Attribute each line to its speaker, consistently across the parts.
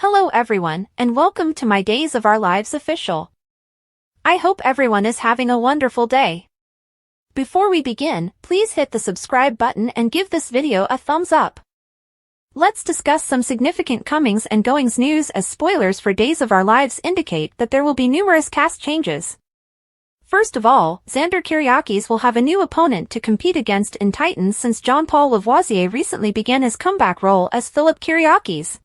Speaker 1: Hello everyone, and welcome to my Days of Our Lives official. I hope everyone is having a wonderful day. Before we begin, please hit the subscribe button and give this video a thumbs up. Let's discuss some significant comings and goings news, as spoilers for Days of Our Lives indicate that there will be numerous cast changes. First of all, Xander Kyriakis will have a new opponent to compete against in Titans, since Jean-Paul Lavoisier recently began his comeback role as Philip Kyriakis.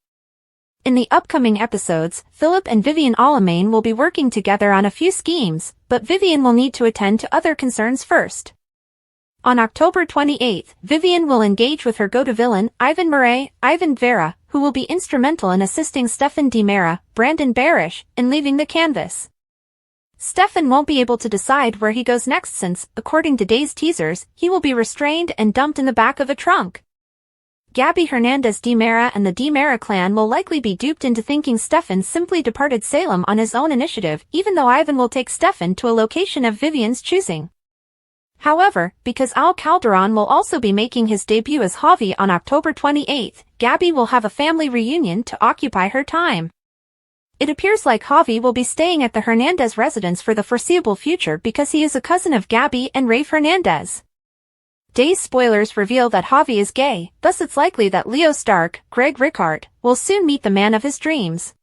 Speaker 1: In the upcoming episodes, Philip and Vivian Alamain will be working together on a few schemes, but Vivian will need to attend to other concerns first. On October 28th, Vivian will engage with her go-to villain, Ivan Murray, Ivan Vera, who will be instrumental in assisting Stefan DiMera, Brandon Barish, in leaving the canvas. Stefan won't be able to decide where he goes next since, according to Day's teasers, he will be restrained and dumped in the back of a trunk. Gabby Hernandez DiMera and the DiMera clan will likely be duped into thinking Stefan simply departed Salem on his own initiative, even though Ivan will take Stefan to a location of Vivian's choosing. However, because Al Calderon will also be making his debut as Javi on October 28th, Gabby will have a family reunion to occupy her time. It appears like Javi will be staying at the Hernandez residence for the foreseeable future because he is a cousin of Gabby and Rafe Hernandez. Day's spoilers reveal that Javi is gay, thus it's likely that Leo Stark, Greg Rickhart, will soon meet the man of his dreams.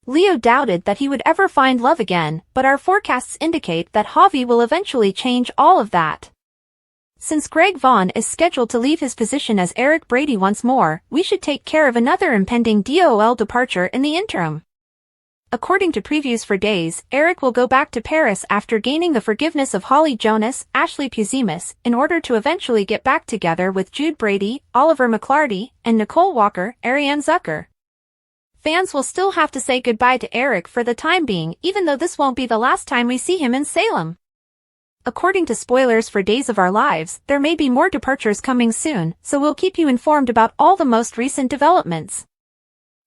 Speaker 1: Leo doubted that he would ever find love again, but our forecasts indicate that Javi will eventually change all of that. Since Greg Vaughn is scheduled to leave his position as Eric Brady once more, we should take care of another impending DOL departure in the interim. According to previews for Days, Eric will go back to Paris after gaining the forgiveness of Holly Jonas, Ashley Puzimis, in order to eventually get back together with Jude Brady, Oliver McClarty, and Nicole Walker, Ariane Zucker. Fans will still have to say goodbye to Eric for the time being, even though this won't be the last time we see him in Salem. According to spoilers for Days of Our Lives, there may be more departures coming soon, so we'll keep you informed about all the most recent developments.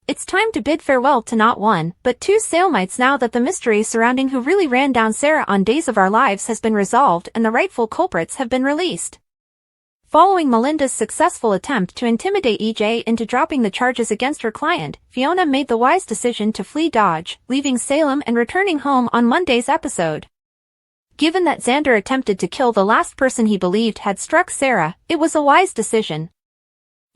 Speaker 1: It's time to bid farewell to not one, but two Salemites now that the mystery surrounding who really ran down Sarah on Days of Our Lives has been resolved and the rightful culprits have been released. Following Melinda's successful attempt to intimidate EJ into dropping the charges against her client, Fiona made the wise decision to flee Dodge, leaving Salem and returning home on Monday's episode. Given that Xander attempted to kill the last person he believed had struck Sarah, it was a wise decision.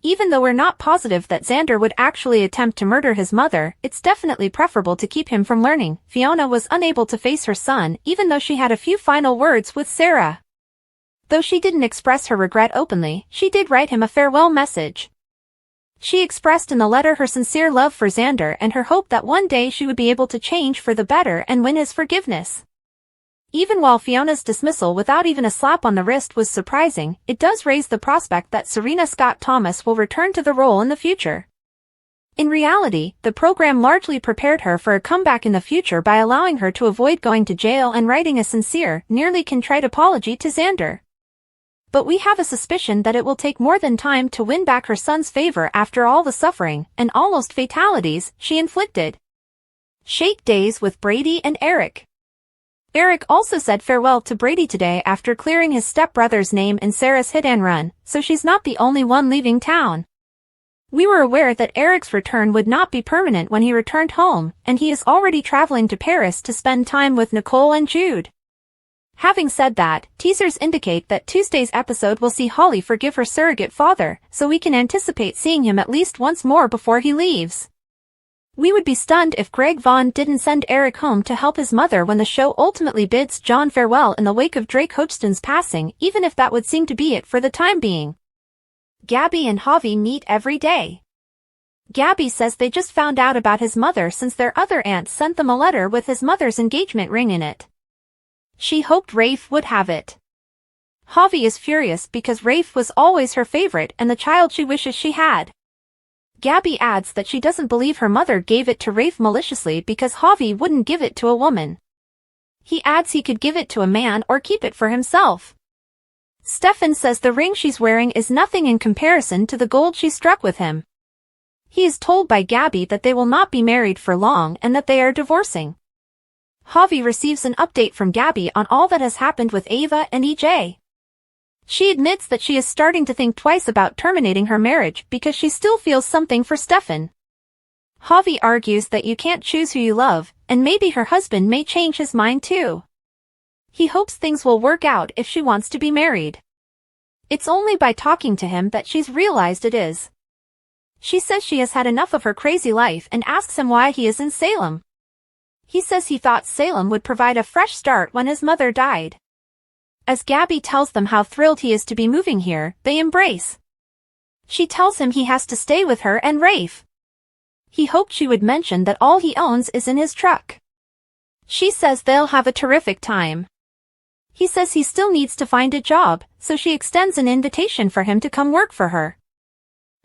Speaker 1: Even though we're not positive that Xander would actually attempt to murder his mother, it's definitely preferable to keep him from learning. Fiona was unable to face her son, even though she had a few final words with Sarah. Though she didn't express her regret openly, she did write him a farewell message. She expressed in the letter her sincere love for Xander and her hope that one day she would be able to change for the better and win his forgiveness. Even while Fiona's dismissal without even a slap on the wrist was surprising, it does raise the prospect that Serena Scott Thomas will return to the role in the future. In reality, the program largely prepared her for a comeback in the future by allowing her to avoid going to jail and writing a sincere, nearly contrite apology to Xander. But we have a suspicion that it will take more than time to win back her son's favor after all the suffering, and almost fatalities, she inflicted. Shake Days with Brady and Eric. Eric also said farewell to Brady today after clearing his stepbrother's name in Sarah's hit-and-run, so she's not the only one leaving town. We were aware that Eric's return would not be permanent when he returned home, and he is already traveling to Paris to spend time with Nicole and Jude. Having said that, teasers indicate that Tuesday's episode will see Holly forgive her surrogate father, so we can anticipate seeing him at least once more before he leaves. We would be stunned if Greg Vaughn didn't send Eric home to help his mother when the show ultimately bids John farewell in the wake of Drake Hodgson's passing, even if that would seem to be it for the time being. Gabby and Javi meet every day. Gabby says they just found out about his mother since their other aunt sent them a letter with his mother's engagement ring in it. She hoped Rafe would have it. Javi is furious because Rafe was always her favorite and the child she wishes she had. Gabby adds that she doesn't believe her mother gave it to Rafe maliciously because Javi wouldn't give it to a woman. He adds he could give it to a man or keep it for himself. Stefan says the ring she's wearing is nothing in comparison to the gold she struck with him. He is told by Gabby that they will not be married for long and that they are divorcing. Javi receives an update from Gabby on all that has happened with Ava and EJ. She admits that she is starting to think twice about terminating her marriage because she still feels something for Stefan. Javi argues that you can't choose who you love, and maybe her husband may change his mind too. He hopes things will work out if she wants to be married. It's only by talking to him that she's realized it is. She says she has had enough of her crazy life and asks him why he is in Salem. He says he thought Salem would provide a fresh start when his mother died. As Gabby tells them how thrilled he is to be moving here, they embrace. She tells him he has to stay with her and Rafe. He hoped she would mention that all he owns is in his truck. She says they'll have a terrific time. He says he still needs to find a job, so she extends an invitation for him to come work for her.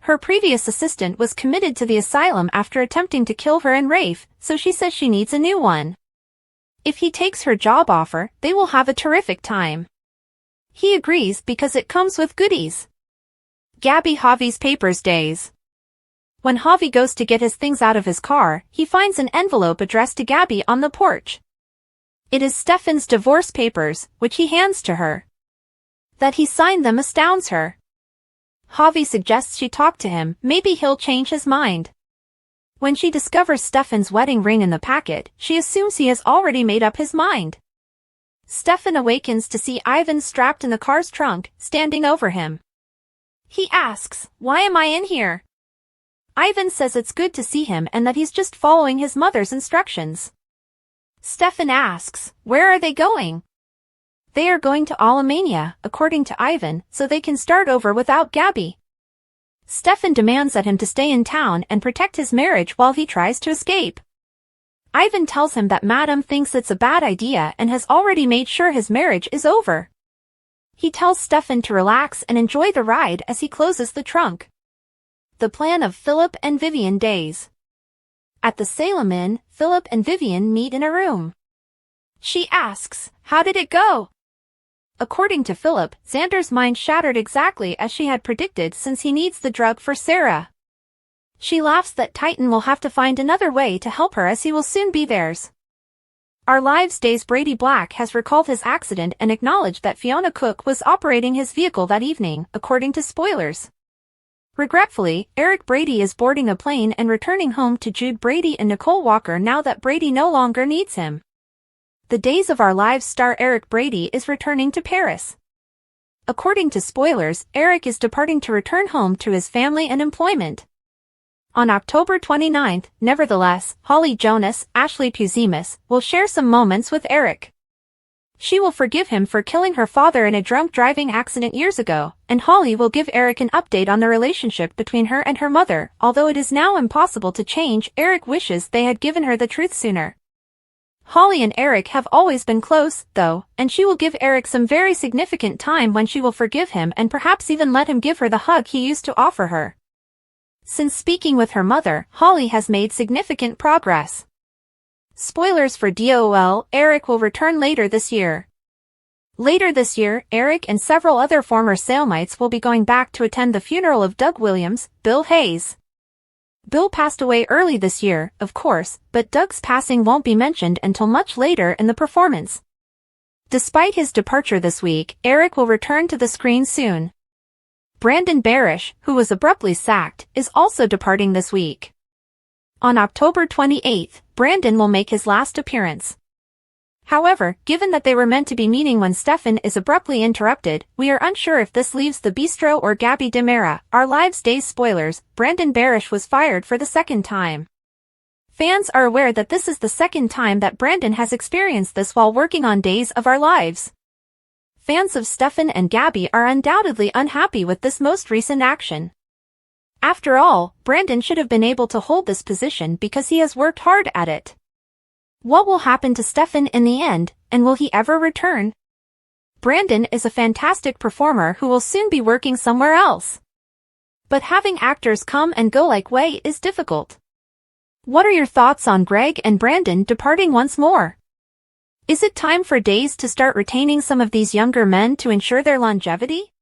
Speaker 1: Her previous assistant was committed to the asylum after attempting to kill her and Rafe, so she says she needs a new one. If he takes her job offer, they will have a terrific time. He agrees because it comes with goodies. Gabby Javi's papers days. When Javi goes to get his things out of his car, he finds an envelope addressed to Gabby on the porch. It is Stefan's divorce papers, which he hands to her. That he signed them astounds her. Javi suggests she talk to him, maybe he'll change his mind. When she discovers Stefan's wedding ring in the packet, she assumes he has already made up his mind. Stefan awakens to see Ivan strapped in the car's trunk, standing over him. He asks, "Why am I in here?" Ivan says it's good to see him and that he's just following his mother's instructions. Stefan asks, "Where are they going?" They are going to Alemania, according to Ivan, so they can start over without Gabby. Stefan demands at him to stay in town and protect his marriage while he tries to escape. Ivan tells him that Madame thinks it's a bad idea and has already made sure his marriage is over. He tells Stefan to relax and enjoy the ride as he closes the trunk. The plan of Philip and Vivian days. At the Salem Inn, Philip and Vivian meet in a room. She asks, "How did it go?" According to Philip, Xander's mind shattered exactly as she had predicted since he needs the drug for Sarah. She laughs that Titan will have to find another way to help her as he will soon be theirs. Our Lives Day's Brady Black has recalled his accident and acknowledged that Fiona Cook was operating his vehicle that evening, according to spoilers. Regretfully, Eric Brady is boarding a plane and returning home to Jude Brady and Nicole Walker now that Brady no longer needs him. The Days of Our Lives star Eric Brady is returning to Paris. According to spoilers, Eric is departing to return home to his family and employment. On October 29th, nevertheless, Holly Jonas, Ashley Puzimis, will share some moments with Eric. She will forgive him for killing her father in a drunk driving accident years ago, and Holly will give Eric an update on the relationship between her and her mother. Although it is now impossible to change, Eric wishes they had given her the truth sooner. Holly and Eric have always been close, though, and she will give Eric some very significant time when she will forgive him and perhaps even let him give her the hug he used to offer her. Since speaking with her mother, Holly has made significant progress. Spoilers for DOL, Eric will return later this year. Later this year, Eric and several other former Salemites will be going back to attend the funeral of Doug Williams, Bill Hayes. Bill passed away early this year, of course, but Doug's passing won't be mentioned until much later in the performance. Despite his departure this week, Eric will return to the screen soon. Brandon Barish, who was abruptly sacked, is also departing this week. On October 28th, Brandon will make his last appearance. However, given that they were meant to be meeting when Stefan is abruptly interrupted, we are unsure if this leaves the bistro or Gabby Demera. Our Lives Days spoilers, Brandon Barish was fired for the second time. Fans are aware that this is the second time that Brandon has experienced this while working on Days of Our Lives. Fans of Stefan and Gabby are undoubtedly unhappy with this most recent action. After all, Brandon should have been able to hold this position because he has worked hard at it. What will happen to Stefan in the end, and will he ever return? Brandon is a fantastic performer who will soon be working somewhere else. But having actors come and go like way is difficult. What are your thoughts on Greg and Brandon departing once more? Is it time for Days to start retaining some of these younger men to ensure their longevity?